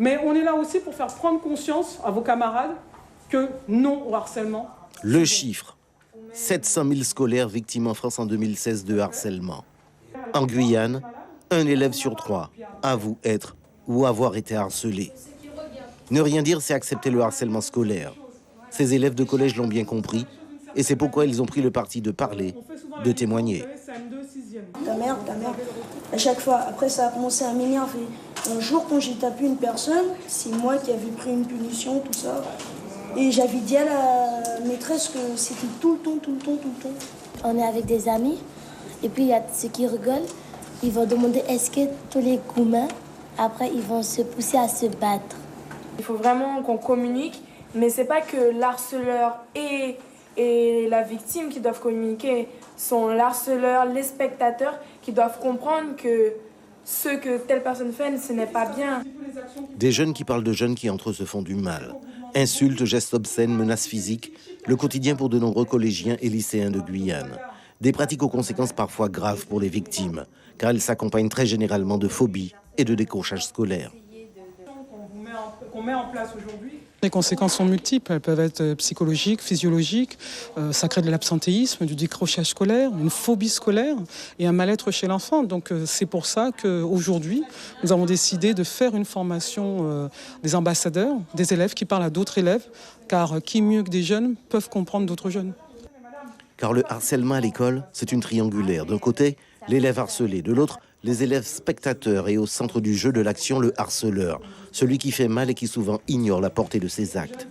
Mais on est là aussi pour faire prendre conscience à vos camarades que non au harcèlement. Le chiffre, 700 000 scolaires victimes en France en 2016 de harcèlement. En Guyane, un élève sur 3 avoue être ou avoir été harcelé. Ne rien dire, c'est accepter le harcèlement scolaire. Ces élèves de collège l'ont bien compris et c'est pourquoi ils ont pris le parti de parler, de témoigner. Ta mère. À chaque fois, après ça a commencé à m'énerver. Un jour, quand j'ai tapé une personne, c'est moi qui avais pris une punition, tout ça. Et j'avais dit à la maîtresse que c'était tout le temps. On est avec des amis, et puis il y a ceux qui rigolent. Ils vont demander est-ce que tous les gamins, après, ils vont se pousser à se battre. Il faut vraiment qu'on communique, mais c'est pas que l'harceleur et la victime qui doivent communiquer. Sont l'harceleur, les spectateurs qui doivent comprendre que ce que telle personne fait, ce n'est pas bien. Des jeunes qui parlent de jeunes qui entre eux se font du mal. Insultes, gestes obscènes, menaces physiques, le quotidien pour de nombreux collégiens et lycéens de Guyane. Des pratiques aux conséquences parfois graves pour les victimes, car elles s'accompagnent très généralement de phobies et de décrochage scolaire. Qu'on met en place aujourd'hui. Les conséquences sont multiples, elles peuvent être psychologiques, physiologiques, ça crée de l'absentéisme, du décrochage scolaire, une phobie scolaire et un mal-être chez l'enfant. Donc c'est pour ça qu'aujourd'hui, nous avons décidé de faire une formation des ambassadeurs, des élèves qui parlent à d'autres élèves, car qui mieux que des jeunes peuvent comprendre d'autres jeunes. Car le harcèlement à l'école, c'est une triangulaire. D'un côté, l'élève harcelé, de l'autre, les élèves spectateurs et au centre du jeu de l'action, le harceleur, celui qui fait mal et qui souvent ignore la portée de ses actes.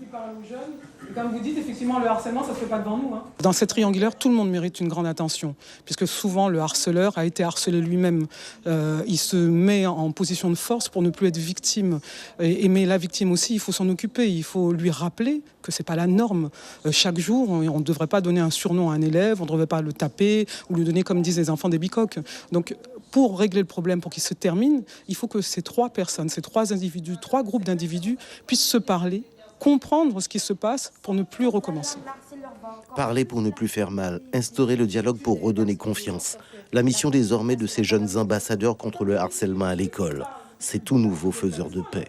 Comme vous dites, effectivement, le harcèlement, ça ne se fait pas devant nous. Dans cette triangulaire, tout le monde mérite une grande attention, puisque souvent le harceleur a été harcelé lui-même. Il se met en position de force pour ne plus être victime. Mais la victime aussi, il faut s'en occuper, il faut lui rappeler que ce n'est pas la norme. Chaque jour, on ne devrait pas donner un surnom à un élève, on ne devrait pas le taper ou lui donner, comme disent les enfants, des bicoques. Donc, pour régler le problème, pour qu'il se termine, il faut que ces trois personnes, ces trois individus, trois groupes d'individus puissent se parler, comprendre ce qui se passe pour ne plus recommencer. Parler pour ne plus faire mal, instaurer le dialogue pour redonner confiance. La mission désormais de ces jeunes ambassadeurs contre le harcèlement à l'école, c'est tout nouveau faiseur de paix.